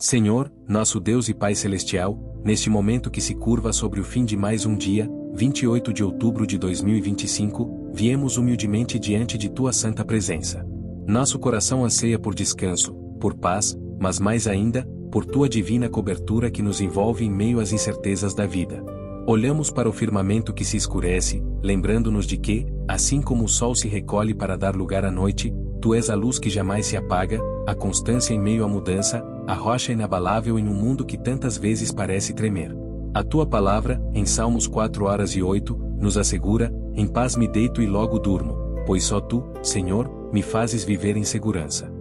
Senhor, nosso Deus e Pai Celestial, neste momento que se curva sobre o fim de mais um dia, 28 de outubro de 2025, viemos humildemente diante de Tua santa presença. Nosso coração anseia por descanso, por paz, mas mais ainda, por Tua divina cobertura que nos envolve em meio às incertezas da vida. Olhamos para o firmamento que se escurece, lembrando-nos de que, assim como o sol se recolhe para dar lugar à noite, Tu és a luz que jamais se apaga, a constância em meio à mudança, a rocha inabalável em um mundo que tantas vezes parece tremer. A Tua palavra, em Salmos 4:8, nos assegura: em paz me deito e logo durmo, pois só Tu, Senhor, me fazes viver em segurança.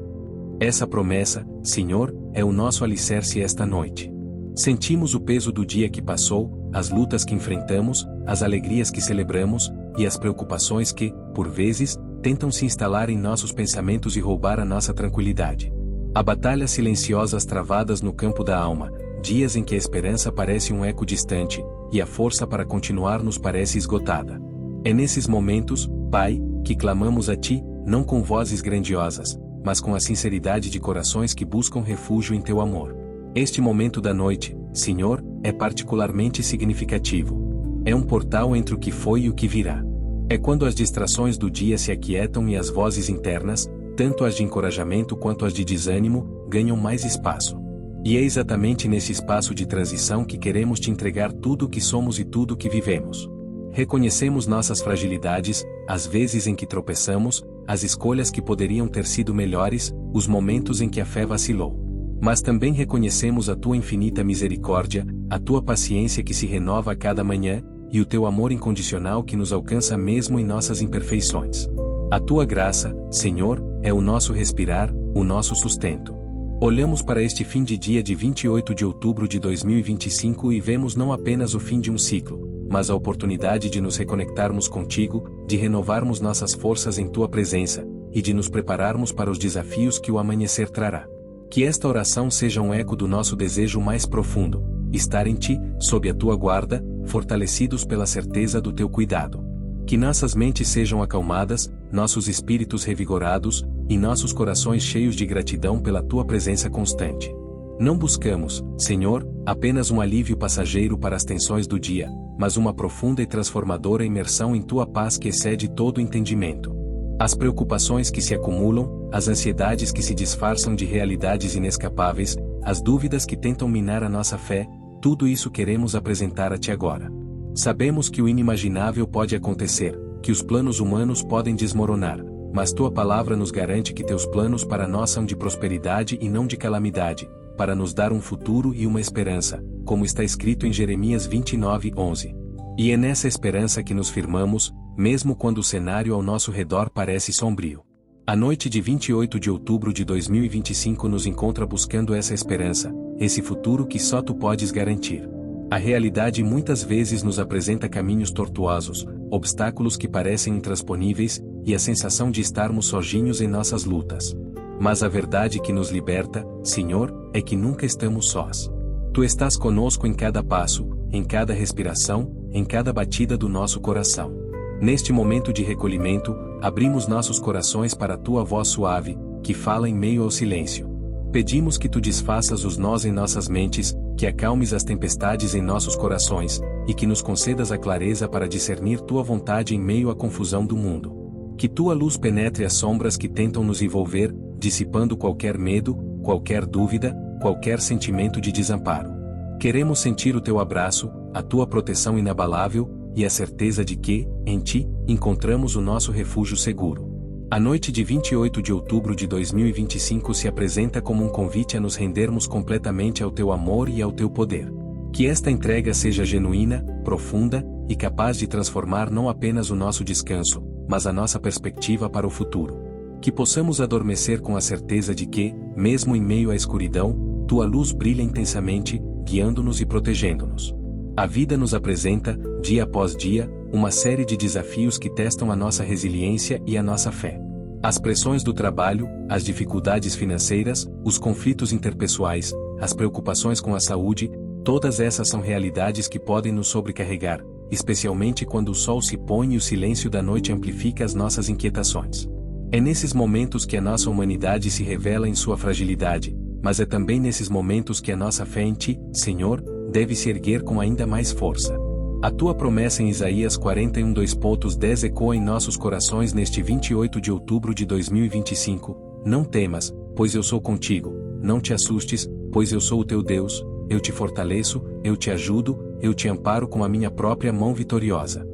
Essa promessa, Senhor, é o nosso alicerce esta noite. Sentimos o peso do dia que passou, as lutas que enfrentamos, as alegrias que celebramos, e as preocupações que, por vezes, tentam se instalar em nossos pensamentos e roubar a nossa tranquilidade. Há batalhas silenciosas travadas no campo da alma, dias em que a esperança parece um eco distante, e a força para continuar nos parece esgotada. É nesses momentos, Pai, que clamamos a Ti, não com vozes grandiosas, mas com a sinceridade de corações que buscam refúgio em Teu amor. Este momento da noite, Senhor, é particularmente significativo. É um portal entre o que foi e o que virá. É quando as distrações do dia se aquietam e as vozes internas, tanto as de encorajamento quanto as de desânimo, ganham mais espaço. E é exatamente nesse espaço de transição que queremos Te entregar tudo o que somos e tudo o que vivemos. Reconhecemos nossas fragilidades, as vezes em que tropeçamos, as escolhas que poderiam ter sido melhores, os momentos em que a fé vacilou. Mas também reconhecemos a Tua infinita misericórdia, a Tua paciência que se renova a cada manhã, e o Teu amor incondicional que nos alcança mesmo em nossas imperfeições. A Tua graça, Senhor, é o nosso respirar, o nosso sustento. Olhamos para este fim de dia de 28 de outubro de 2025 e vemos não apenas o fim de um ciclo, mas a oportunidade de nos reconectarmos contigo, de renovarmos nossas forças em Tua presença, e de nos prepararmos para os desafios que o amanhecer trará. Que esta oração seja um eco do nosso desejo mais profundo: estar em Ti, sob a Tua guarda, fortalecidos pela certeza do Teu cuidado. Que nossas mentes sejam acalmadas, nossos espíritos revigorados, e nossos corações cheios de gratidão pela Tua presença constante. Não buscamos, Senhor, apenas um alívio passageiro para as tensões do dia, mas uma profunda e transformadora imersão em Tua paz que excede todo o entendimento. As preocupações que se acumulam, as ansiedades que se disfarçam de realidades inescapáveis, as dúvidas que tentam minar a nossa fé, tudo isso queremos apresentar a Ti agora. Sabemos que o inimaginável pode acontecer, que os planos humanos podem desmoronar, mas Tua palavra nos garante que Teus planos para nós são de prosperidade e não de calamidade, para nos dar um futuro e uma esperança, como está escrito em Jeremias 29:11. E é nessa esperança que nos firmamos, mesmo quando o cenário ao nosso redor parece sombrio. A noite de 28 de outubro de 2025 nos encontra buscando essa esperança, esse futuro que só Tu podes garantir. A realidade muitas vezes nos apresenta caminhos tortuosos, obstáculos que parecem intransponíveis, e a sensação de estarmos sozinhos em nossas lutas. Mas a verdade que nos liberta, Senhor, é que nunca estamos sós. Tu estás conosco em cada passo, em cada respiração, em cada batida do nosso coração. Neste momento de recolhimento, abrimos nossos corações para a Tua voz suave, que fala em meio ao silêncio. Pedimos que Tu desfaças os nós em nossas mentes, que acalmes as tempestades em nossos corações, e que nos concedas a clareza para discernir Tua vontade em meio à confusão do mundo. Que Tua luz penetre as sombras que tentam nos envolver, dissipando qualquer medo, qualquer dúvida, qualquer sentimento de desamparo. Queremos sentir o Teu abraço, a Tua proteção inabalável, e a certeza de que, em Ti, encontramos o nosso refúgio seguro. A noite de 28 de outubro de 2025 se apresenta como um convite a nos rendermos completamente ao Teu amor e ao Teu poder. Que esta entrega seja genuína, profunda, e capaz de transformar não apenas o nosso descanso, mas a nossa perspectiva para o futuro. Que possamos adormecer com a certeza de que, mesmo em meio à escuridão, Tua luz brilha intensamente, guiando-nos e protegendo-nos. A vida nos apresenta, dia após dia, uma série de desafios que testam a nossa resiliência e a nossa fé. As pressões do trabalho, as dificuldades financeiras, os conflitos interpessoais, as preocupações com a saúde, todas essas são realidades que podem nos sobrecarregar, especialmente quando o sol se põe e o silêncio da noite amplifica as nossas inquietações. É nesses momentos que a nossa humanidade se revela em sua fragilidade, mas é também nesses momentos que a nossa fé em Ti, Senhor, deve se erguer com ainda mais força. A Tua promessa em Isaías 41:10 ecoa em nossos corações neste 28 de outubro de 2025, não temas, pois eu sou contigo, não te assustes, pois eu sou o teu Deus, eu te fortaleço, eu te ajudo, eu te amparo com a minha própria mão vitoriosa.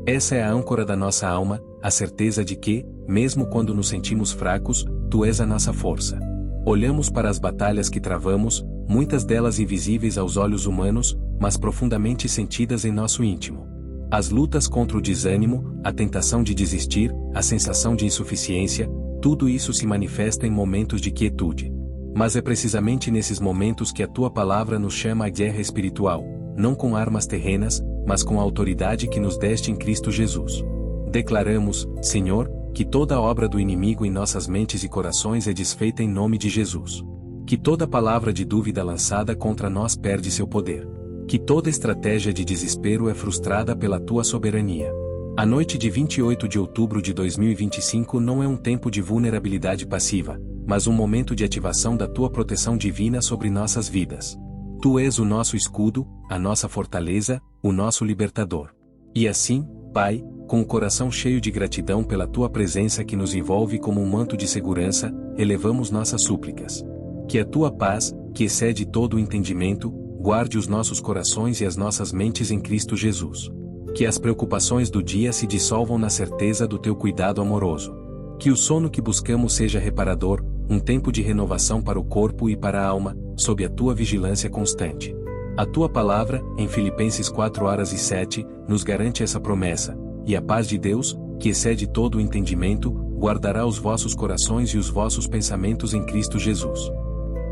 Essa é a âncora da nossa alma, a certeza de que, mesmo quando nos sentimos fracos, Tu és a nossa força. Olhamos para as batalhas que travamos, muitas delas invisíveis aos olhos humanos, mas profundamente sentidas em nosso íntimo. As lutas contra o desânimo, a tentação de desistir, a sensação de insuficiência, tudo isso se manifesta em momentos de quietude. Mas é precisamente nesses momentos que a Tua palavra nos chama à guerra espiritual, não com armas terrenas, mas com a autoridade que nos deste em Cristo Jesus. Declaramos, Senhor, que toda obra do inimigo em nossas mentes e corações é desfeita em nome de Jesus. Que toda palavra de dúvida lançada contra nós perde seu poder. Que toda estratégia de desespero é frustrada pela Tua soberania. A noite de 28 de outubro de 2025 não é um tempo de vulnerabilidade passiva, mas um momento de ativação da Tua proteção divina sobre nossas vidas. Tu és o nosso escudo, a nossa fortaleza, o nosso libertador. E assim, Pai, com o coração cheio de gratidão pela Tua presença que nos envolve como um manto de segurança, elevamos nossas súplicas. Que a Tua paz, que excede todo o entendimento, guarde os nossos corações e as nossas mentes em Cristo Jesus. Que as preocupações do dia se dissolvam na certeza do Teu cuidado amoroso. Que o sono que buscamos seja reparador, um tempo de renovação para o corpo e para a alma, sob a Tua vigilância constante. A Tua palavra, em Filipenses 4:7, nos garante essa promessa, e a paz de Deus, que excede todo o entendimento, guardará os vossos corações e os vossos pensamentos em Cristo Jesus.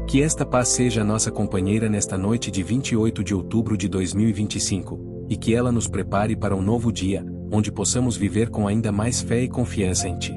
Que esta paz seja a nossa companheira nesta noite de 28 de outubro de 2025, e que ela nos prepare para um novo dia, onde possamos viver com ainda mais fé e confiança em Ti.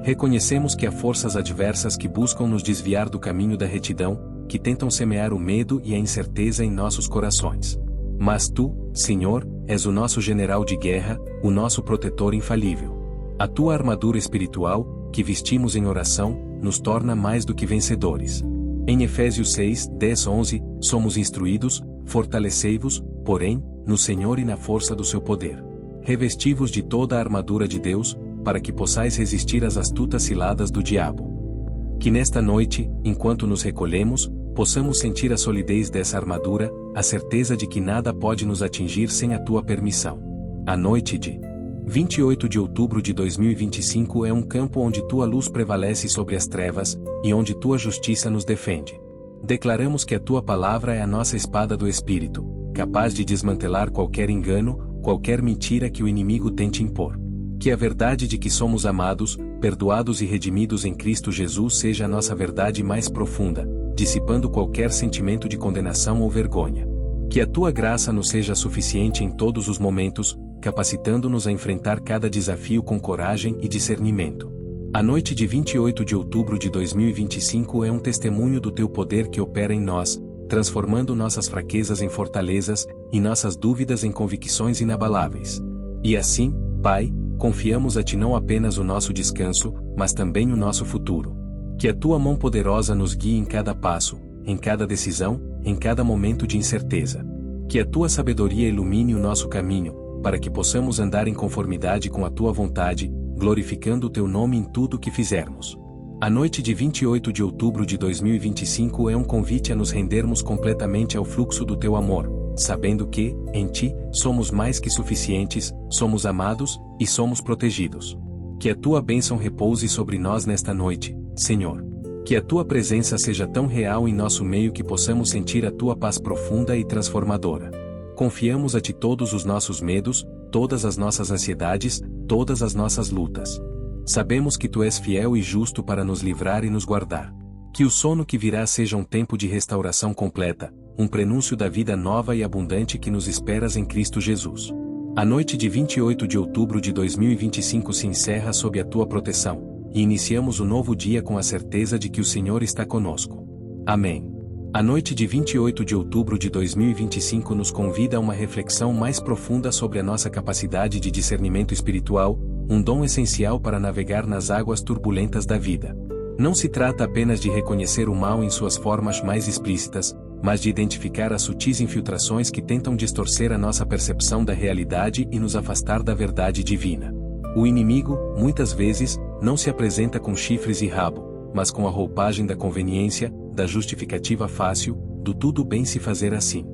Reconhecemos que há forças adversas que buscam nos desviar do caminho da retidão, que tentam semear o medo e a incerteza em nossos corações. Mas Tu, Senhor, és o nosso general de guerra, o nosso protetor infalível. A Tua armadura espiritual, que vestimos em oração, nos torna mais do que vencedores. Em Efésios 6:10-11, somos instruídos, fortalecei-vos, porém, no Senhor e na força do seu poder. Revesti-vos de toda a armadura de Deus, para que possais resistir às astutas ciladas do diabo. Que nesta noite, enquanto nos recolhemos, possamos sentir a solidez dessa armadura, a certeza de que nada pode nos atingir sem a Tua permissão. A noite de 28 de outubro de 2025 é um campo onde Tua luz prevalece sobre as trevas, e onde Tua justiça nos defende. Declaramos que a Tua palavra é a nossa espada do Espírito, capaz de desmantelar qualquer engano, qualquer mentira que o inimigo tente impor. Que a verdade de que somos amados, perdoados e redimidos em Cristo Jesus seja a nossa verdade mais profunda, dissipando qualquer sentimento de condenação ou vergonha. Que a Tua graça nos seja suficiente em todos os momentos, capacitando-nos a enfrentar cada desafio com coragem e discernimento. A noite de 28 de outubro de 2025 é um testemunho do Teu poder que opera em nós, transformando nossas fraquezas em fortalezas, e nossas dúvidas em convicções inabaláveis. E assim, Pai, confiamos a Ti não apenas o nosso descanso, mas também o nosso futuro. Que a Tua mão poderosa nos guie em cada passo, em cada decisão, em cada momento de incerteza. Que a Tua sabedoria ilumine o nosso caminho, para que possamos andar em conformidade com a Tua vontade, glorificando o Teu nome em tudo o que fizermos. A noite de 28 de outubro de 2025 é um convite a nos rendermos completamente ao fluxo do Teu amor, sabendo que, em Ti, somos mais que suficientes, somos amados, e somos protegidos. Que a Tua bênção repouse sobre nós nesta noite, Senhor. Que a Tua presença seja tão real em nosso meio que possamos sentir a Tua paz profunda e transformadora. Confiamos a Ti todos os nossos medos, todas as nossas ansiedades, todas as nossas lutas. Sabemos que Tu és fiel e justo para nos livrar e nos guardar. Que o sono que virá seja um tempo de restauração completa, um prenúncio da vida nova e abundante que nos esperas em Cristo Jesus. A noite de 28 de outubro de 2025 se encerra sob a Tua proteção, e iniciamos o novo dia com a certeza de que o Senhor está conosco. Amém. A noite de 28 de outubro de 2025 nos convida a uma reflexão mais profunda sobre a nossa capacidade de discernimento espiritual, um dom essencial para navegar nas águas turbulentas da vida. Não se trata apenas de reconhecer o mal em suas formas mais explícitas, mas de identificar as sutis infiltrações que tentam distorcer a nossa percepção da realidade e nos afastar da verdade divina. O inimigo, muitas vezes, não se apresenta com chifres e rabo, mas com a roupagem da conveniência, da justificativa fácil, do tudo bem se fazer assim.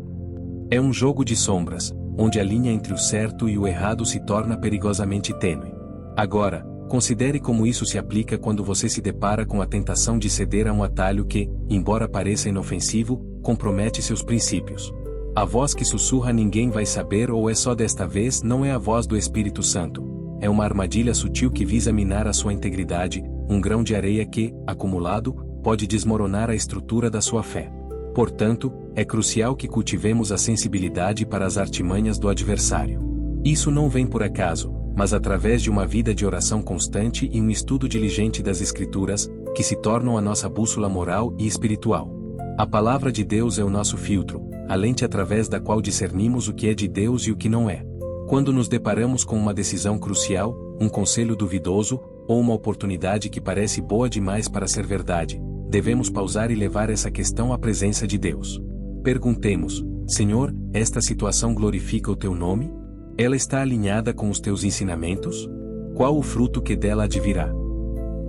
É um jogo de sombras, onde a linha entre o certo e o errado se torna perigosamente tênue. Agora, considere como isso se aplica quando você se depara com a tentação de ceder a um atalho que, embora pareça inofensivo, compromete seus princípios. A voz que sussurra ninguém vai saber ou é só desta vez não é a voz do Espírito Santo. É uma armadilha sutil que visa minar a sua integridade, um grão de areia que, acumulado, pode desmoronar a estrutura da sua fé. Portanto, é crucial que cultivemos a sensibilidade para as artimanhas do adversário. Isso não vem por acaso, mas através de uma vida de oração constante e um estudo diligente das Escrituras, que se tornam a nossa bússola moral e espiritual. A palavra de Deus é o nosso filtro, a lente através da qual discernimos o que é de Deus e o que não é. Quando nos deparamos com uma decisão crucial, um conselho duvidoso, ou uma oportunidade que parece boa demais para ser verdade, devemos pausar e levar essa questão à presença de Deus. Perguntemos: Senhor, esta situação glorifica o teu nome? Ela está alinhada com os teus ensinamentos? Qual o fruto que dela advirá?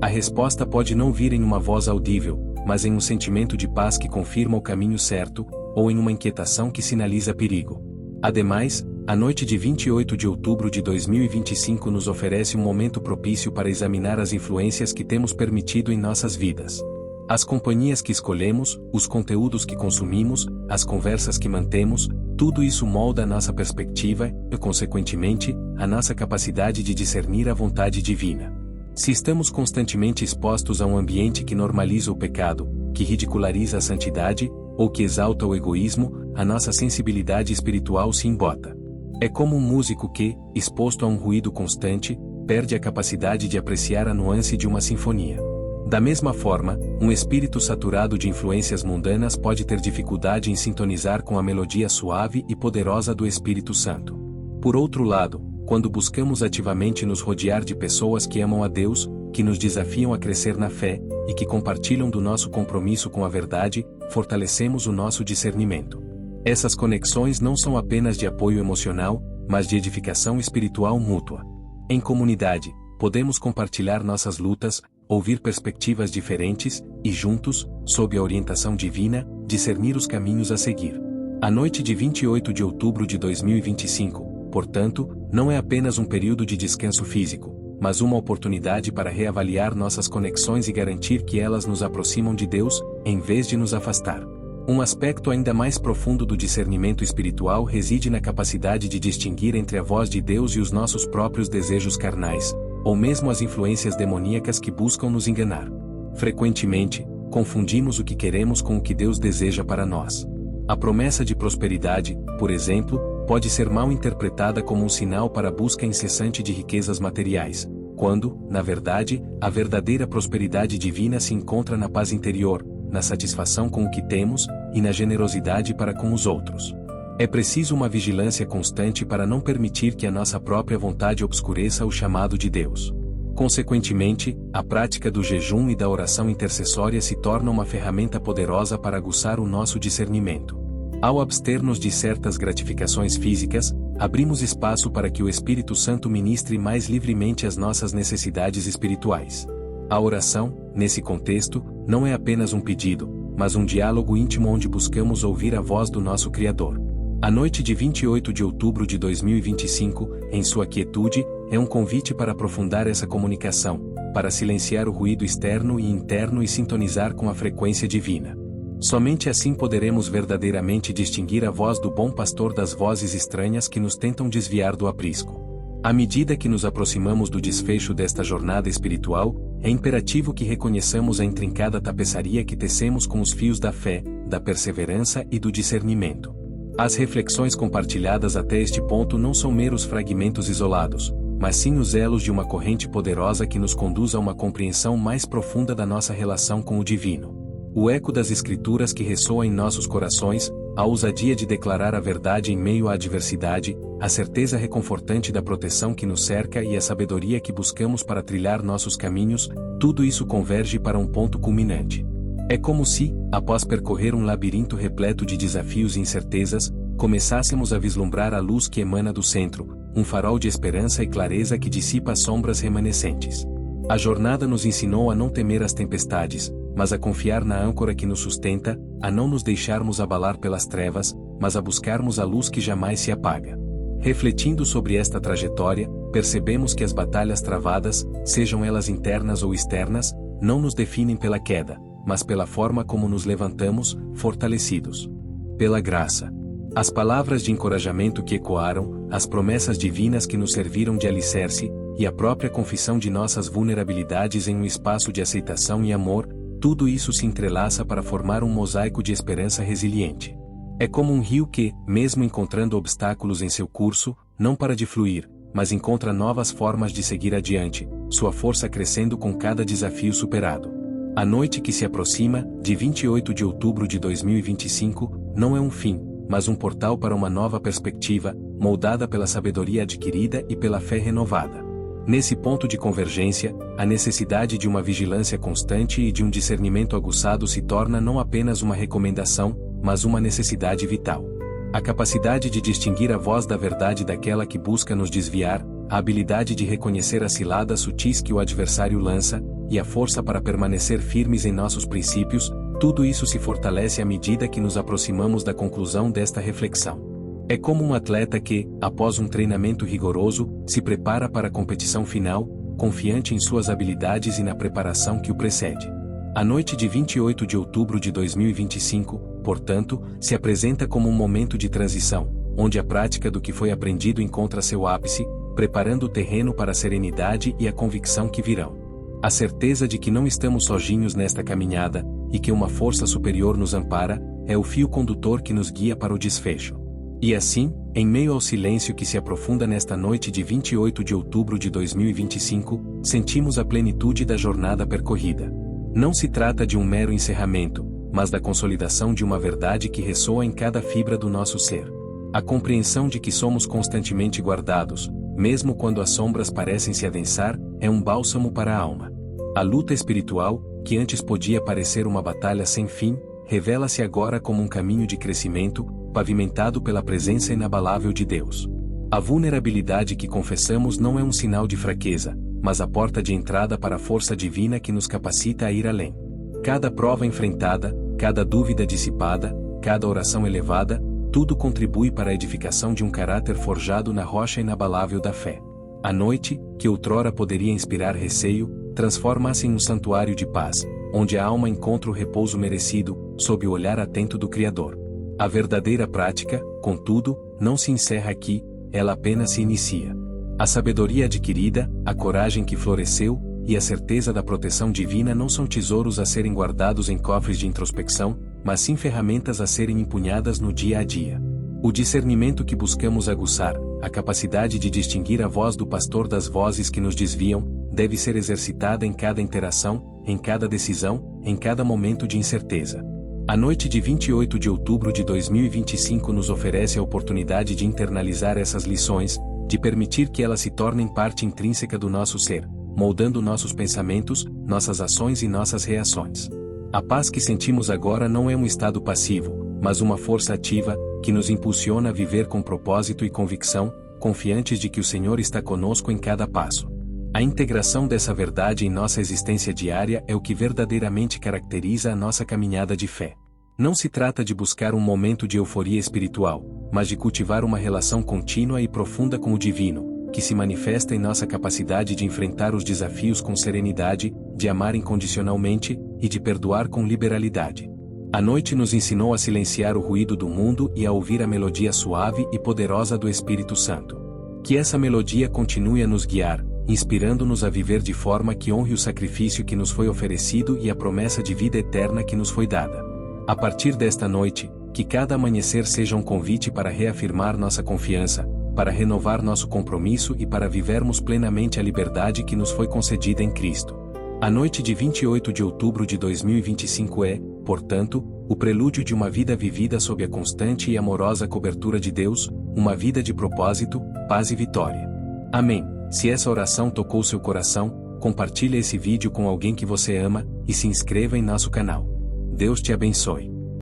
A resposta pode não vir em uma voz audível, mas em um sentimento de paz que confirma o caminho certo, ou em uma inquietação que sinaliza perigo. Ademais, a noite de 28 de outubro de 2025 nos oferece um momento propício para examinar as influências que temos permitido em nossas vidas. As companhias que escolhemos, os conteúdos que consumimos, as conversas que mantemos, tudo isso molda a nossa perspectiva e, consequentemente, a nossa capacidade de discernir a vontade divina. Se estamos constantemente expostos a um ambiente que normaliza o pecado, que ridiculariza a santidade, ou que exalta o egoísmo, a nossa sensibilidade espiritual se embota. É como um músico que, exposto a um ruído constante, perde a capacidade de apreciar a nuance de uma sinfonia. Da mesma forma, um espírito saturado de influências mundanas pode ter dificuldade em sintonizar com a melodia suave e poderosa do Espírito Santo. Por outro lado, quando buscamos ativamente nos rodear de pessoas que amam a Deus, que nos desafiam a crescer na fé, e que compartilham do nosso compromisso com a verdade, fortalecemos o nosso discernimento. Essas conexões não são apenas de apoio emocional, mas de edificação espiritual mútua. Em comunidade, podemos compartilhar nossas lutas, ouvir perspectivas diferentes, e juntos, sob a orientação divina, discernir os caminhos a seguir. A noite de 28 de outubro de 2025, portanto, não é apenas um período de descanso físico, mas uma oportunidade para reavaliar nossas conexões e garantir que elas nos aproximam de Deus, em vez de nos afastar. Um aspecto ainda mais profundo do discernimento espiritual reside na capacidade de distinguir entre a voz de Deus e os nossos próprios desejos carnais, ou mesmo as influências demoníacas que buscam nos enganar. Frequentemente, confundimos o que queremos com o que Deus deseja para nós. A promessa de prosperidade, por exemplo, pode ser mal interpretada como um sinal para a busca incessante de riquezas materiais, quando, na verdade, a verdadeira prosperidade divina se encontra na paz interior, na satisfação com o que temos, e na generosidade para com os outros. É preciso uma vigilância constante para não permitir que a nossa própria vontade obscureça o chamado de Deus. Consequentemente, a prática do jejum e da oração intercessória se torna uma ferramenta poderosa para aguçar o nosso discernimento. Ao abster-nos de certas gratificações físicas, abrimos espaço para que o Espírito Santo ministre mais livremente as nossas necessidades espirituais. A oração, nesse contexto, não é apenas um pedido, mas um diálogo íntimo onde buscamos ouvir a voz do nosso Criador. A noite de 28 de outubro de 2025, em sua quietude, é um convite para aprofundar essa comunicação, para silenciar o ruído externo e interno e sintonizar com a frequência divina. Somente assim poderemos verdadeiramente distinguir a voz do bom pastor das vozes estranhas que nos tentam desviar do aprisco. À medida que nos aproximamos do desfecho desta jornada espiritual, é imperativo que reconheçamos a intrincada tapeçaria que tecemos com os fios da fé, da perseverança e do discernimento. As reflexões compartilhadas até este ponto não são meros fragmentos isolados, mas sim os elos de uma corrente poderosa que nos conduz a uma compreensão mais profunda da nossa relação com o divino. O eco das Escrituras que ressoa em nossos corações, a ousadia de declarar a verdade em meio à adversidade, a certeza reconfortante da proteção que nos cerca e a sabedoria que buscamos para trilhar nossos caminhos, tudo isso converge para um ponto culminante. É como se, após percorrer um labirinto repleto de desafios e incertezas, começássemos a vislumbrar a luz que emana do centro, um farol de esperança e clareza que dissipa as sombras remanescentes. A jornada nos ensinou a não temer as tempestades, mas a confiar na âncora que nos sustenta, a não nos deixarmos abalar pelas trevas, mas a buscarmos a luz que jamais se apaga. Refletindo sobre esta trajetória, percebemos que as batalhas travadas, sejam elas internas ou externas, não nos definem pela queda, mas pela forma como nos levantamos, fortalecidos pela graça. As palavras de encorajamento que ecoaram, as promessas divinas que nos serviram de alicerce, e a própria confissão de nossas vulnerabilidades em um espaço de aceitação e amor, tudo isso se entrelaça para formar um mosaico de esperança resiliente. É como um rio que, mesmo encontrando obstáculos em seu curso, não para de fluir, mas encontra novas formas de seguir adiante, sua força crescendo com cada desafio superado. A noite que se aproxima, de 28 de outubro de 2025, não é um fim, mas um portal para uma nova perspectiva, moldada pela sabedoria adquirida e pela fé renovada. Nesse ponto de convergência, a necessidade de uma vigilância constante e de um discernimento aguçado se torna não apenas uma recomendação, mas uma necessidade vital. A capacidade de distinguir a voz da verdade daquela que busca nos desviar, a habilidade de reconhecer as ciladas sutis que o adversário lança, e a força para permanecer firmes em nossos princípios, tudo isso se fortalece à medida que nos aproximamos da conclusão desta reflexão. É como um atleta que, após um treinamento rigoroso, se prepara para a competição final, confiante em suas habilidades e na preparação que o precede. A noite de 28 de outubro de 2025, portanto, se apresenta como um momento de transição, onde a prática do que foi aprendido encontra seu ápice, preparando o terreno para a serenidade e a convicção que virão. A certeza de que não estamos sozinhos nesta caminhada, e que uma força superior nos ampara, é o fio condutor que nos guia para o desfecho. E assim, em meio ao silêncio que se aprofunda nesta noite de 28 de outubro de 2025, sentimos a plenitude da jornada percorrida. Não se trata de um mero encerramento, mas da consolidação de uma verdade que ressoa em cada fibra do nosso ser. A compreensão de que somos constantemente guardados, mesmo quando as sombras parecem se adensar, é um bálsamo para a alma. A luta espiritual, que antes podia parecer uma batalha sem fim, revela-se agora como um caminho de crescimento, pavimentado pela presença inabalável de Deus. A vulnerabilidade que confessamos não é um sinal de fraqueza, mas a porta de entrada para a força divina que nos capacita a ir além. Cada prova enfrentada, cada dúvida dissipada, cada oração elevada, tudo contribui para a edificação de um caráter forjado na rocha inabalável da fé. A noite, que outrora poderia inspirar receio, transforma-se em um santuário de paz, onde a alma encontra o repouso merecido, sob o olhar atento do Criador. A verdadeira prática, contudo, não se encerra aqui, ela apenas se inicia. A sabedoria adquirida, a coragem que floresceu, e a certeza da proteção divina não são tesouros a serem guardados em cofres de introspecção, mas sim ferramentas a serem empunhadas no dia a dia. O discernimento que buscamos aguçar, a capacidade de distinguir a voz do pastor das vozes que nos desviam, deve ser exercitada em cada interação, em cada decisão, em cada momento de incerteza. A noite de 28 de outubro de 2025 nos oferece a oportunidade de internalizar essas lições, de permitir que elas se tornem parte intrínseca do nosso ser, moldando nossos pensamentos, nossas ações e nossas reações. A paz que sentimos agora não é um estado passivo, mas uma força ativa, que nos impulsiona a viver com propósito e convicção, confiantes de que o Senhor está conosco em cada passo. A integração dessa verdade em nossa existência diária é o que verdadeiramente caracteriza a nossa caminhada de fé. Não se trata de buscar um momento de euforia espiritual, mas de cultivar uma relação contínua e profunda com o divino, que se manifesta em nossa capacidade de enfrentar os desafios com serenidade, de amar incondicionalmente, e de perdoar com liberalidade. A noite nos ensinou a silenciar o ruído do mundo e a ouvir a melodia suave e poderosa do Espírito Santo. Que essa melodia continue a nos guiar, inspirando-nos a viver de forma que honre o sacrifício que nos foi oferecido e a promessa de vida eterna que nos foi dada. A partir desta noite, que cada amanhecer seja um convite para reafirmar nossa confiança, para renovar nosso compromisso e para vivermos plenamente a liberdade que nos foi concedida em Cristo. A noite de 28 de outubro de 2025 é, portanto, o prelúdio de uma vida vivida sob a constante e amorosa cobertura de Deus, uma vida de propósito, paz e vitória. Amém. Se essa oração tocou seu coração, compartilhe esse vídeo com alguém que você ama, e se inscreva em nosso canal. Deus te abençoe.